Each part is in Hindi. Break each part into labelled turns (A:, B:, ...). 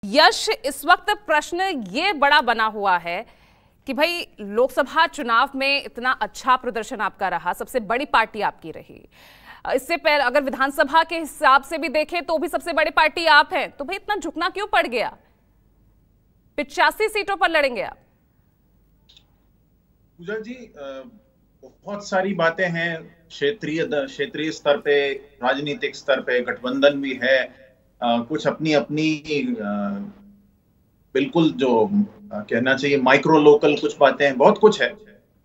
A: यश, इस वक्त प्रश्न ये बड़ा बना हुआ है कि भाई लोकसभा चुनाव में इतना अच्छा प्रदर्शन आपका रहा, सबसे बड़ी पार्टी आपकी रही। इससे पहले अगर विधानसभा के हिसाब से भी देखें तो भी सबसे बड़ी पार्टी आप हैं, तो भाई इतना झुकना क्यों पड़ गया? 85 सीटों पर लड़ेंगे आप।
B: पूजा जी, बहुत सारी बातें हैं क्षेत्रीय स्तर पे, राजनीतिक स्तर पे गठबंधन भी है, कुछ अपनी अपनी बिल्कुल जो कहना चाहिए माइक्रो लोकल कुछ बातें हैं, बहुत कुछ है।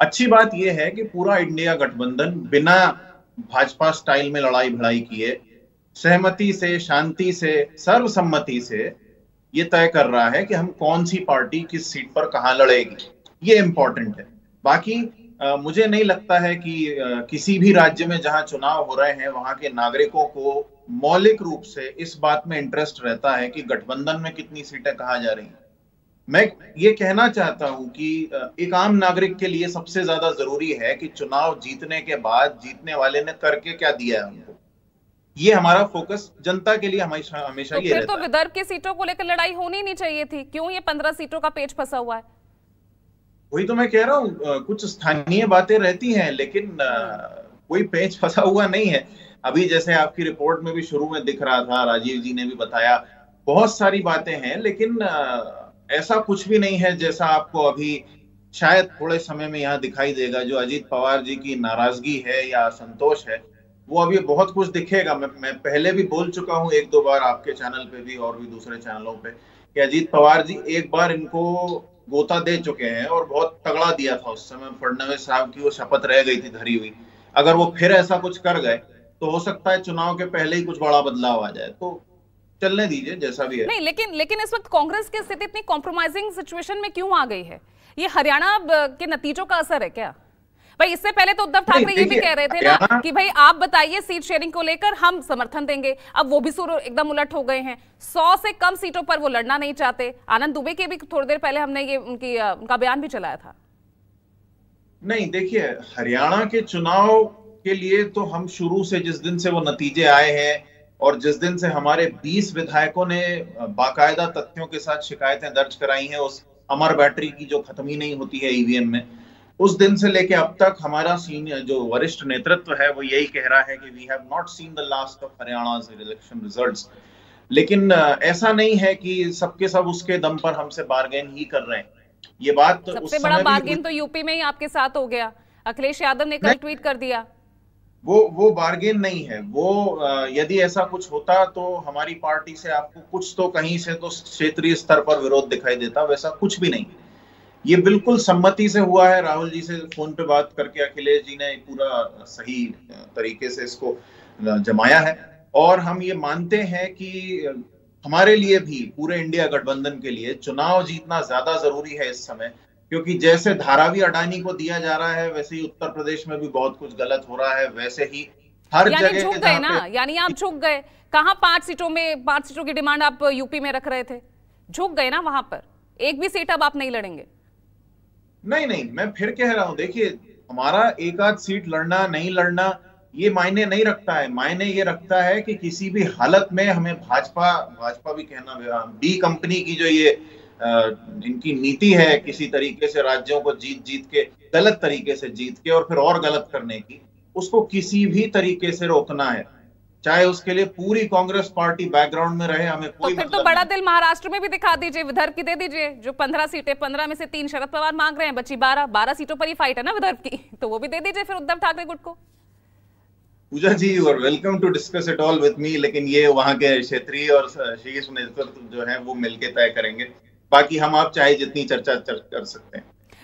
B: अच्छी बात यह है कि पूरा इंडिया गठबंधन बिना भाजपा स्टाइल में लड़ाई भिड़ाई किए सहमति से, शांति से, सर्वसम्मति से ये तय कर रहा है कि हम कौन सी पार्टी किस सीट पर कहां लड़ेगी। ये इंपॉर्टेंट है। बाकी मुझे नहीं लगता है कि किसी भी राज्य में जहां चुनाव हो रहे हैं वहां के नागरिकों को मौलिक रूप से इस बात में इंटरेस्ट रहता है कि गठबंधन में कितनी सीटें कहां जा रही हैं। मैं ये कहना चाहता हूं कि एक आम नागरिक के लिए सबसे ज्यादा जरूरी है कि चुनाव जीतने के बाद जीतने वाले ने करके क्या दिया है हमको। ये हमारा फोकस जनता के लिए हमेशा हमेशा ये रहता है।
A: तो विदर्भ की सीटों को लेकर लड़ाई होनी नहीं चाहिए थी, क्यों ये 15 सीटों का पेच फंसा हुआ है?
B: वही तो मैं कह रहा हूँ, कुछ स्थानीय बातें रहती हैं लेकिन कोई पेच फंसा हुआ नहीं है। अभी जैसे आपकी रिपोर्ट में भी शुरू में दिख रहा था, राजीव जी ने भी बताया, बहुत सारी बातें हैं लेकिन ऐसा कुछ भी नहीं है जैसा आपको अभी शायद थोड़े समय में यहाँ दिखाई देगा। जो अजीत पवार जी की नाराजगी है या असंतोष है, वो अभी बहुत कुछ दिखेगा। मैं पहले भी बोल चुका हूँ एक दो बार आपके चैनल पे भी और भी दूसरे चैनलों पे कि अजीत पवार जी एक बार इनको गोता दे चुके हैं और बहुत तगड़ा दिया था। उस समय फडणवीस साहब की वो शपथ रह गई थी धरी हुई। अगर वो फिर ऐसा कुछ कर गए तो हो सकता है चुनाव के पहले ही कुछ बड़ा बदलाव आ जाए। तो चलने दीजिए जैसा भी है।
A: नहीं, लेकिन इस वक्त कांग्रेस की स्थिति इतनी कॉम्प्रोमाइजिंग सिचुएशन में क्यों आ गई है? ये हरियाणा के नतीजों का असर है क्या? भाई इससे पहले तो उद्धव ठाकरे ये भी कह रहे थे ना कि भाई आप बताइए सीट शेयरिंग को लेकर हम समर्थन देंगे। अब वो भी सुर एकदम उलट हो गए हैं। 100 से कम सीटों पर वो लड़ना नहीं चाहते। आनंद दुबे के भी थोड़ी देर पहले हमने ये उनका बयान भी चलाया था।
B: नहीं, देखिए, हरियाणा के चुनाव के लिए तो हम शुरू से, जिस दिन से वो नतीजे आए हैं और जिस दिन से हमारे 20 विधायकों ने बाकायदा तथ्यों के साथ शिकायतें दर्ज कराई हैं उस अमर बैटरी की जो खत्म ही नहीं होती है ईवीएम में, उस दिन से लेके अब तक हमारा सीनियर जो वरिष्ठ नेतृत्व है वो यही कह रहा है कि we have not seen the last of Haryana's election results. लेकिन ऐसा नहीं है कि सबके सब उसके दम पर हमसे बार्गेन ही कर रहे हैं। ये बात
A: सबसे बड़ा बार्गेन तो यूपी में ही आपके साथ हो गया। अखिलेश यादव ने कल ट्वीट कर दिया।
B: वो बार्गेन नहीं है। वो यदि ऐसा कुछ होता तो हमारी पार्टी से आपको कुछ तो कहीं से तो क्षेत्रीय स्तर पर विरोध दिखाई देता, वैसा कुछ भी नहीं। ये बिल्कुल सम्मति से हुआ है। राहुल जी से फोन पे बात करके अखिलेश जी ने पूरा सही तरीके से इसको जमाया है। और हम ये मानते हैं कि हमारे लिए भी, पूरे इंडिया गठबंधन के लिए चुनाव जीतना ज्यादा जरूरी है इस समय, क्योंकि जैसे धारावी अडानी को दिया जा रहा है वैसे ही उत्तर प्रदेश में भी बहुत कुछ गलत हो रहा है। वैसे ही हर जगह
A: झुक गए ना, यानी आप झुक गए। कहां 5 सीटों की डिमांड आप यूपी में रख रहे थे? झुक गए ना वहां पर। एक भी सीट अब आप नहीं लड़ेंगे।
B: नहीं, मैं फिर कह रहा हूं, देखिए, हमारा एक आध सीट लड़ना नहीं लड़ना ये मायने नहीं रखता है। मायने ये रखता है कि किसी भी हालत में हमें भाजपा भी कहना, बी कंपनी की जो ये इनकी नीति है किसी तरीके से राज्यों को जीत के, गलत तरीके से जीत के और फिर और गलत करने की, उसको किसी भी तरीके से रोकना है। चाहे उसके लिए पूरी कांग्रेस पार्टी बैकग्राउंड में रहे, हमें कोई
A: तो फिर तो बड़ा दिल महाराष्ट्र में भी दिखा दीजिए, विदर्भ की दे दीजिए। जो 15 सीटें, 15 में से 3 शरद पवार मांग रहे हैं, बची 12 सीटों पर ही फाइट है ना विदर्भ की, तो वो भी दे दीजिए फिर उद्धव ठाकरे गुट को।
B: Puja ji, you are welcome to discuss it all with me, लेकिन ये वहां के क्षेत्रीय और शीर्ष नेतृत्व जो है वो मिलके तय करेंगे। बाकी हम आप चाहे जितनी चर्चा कर सकते हैं।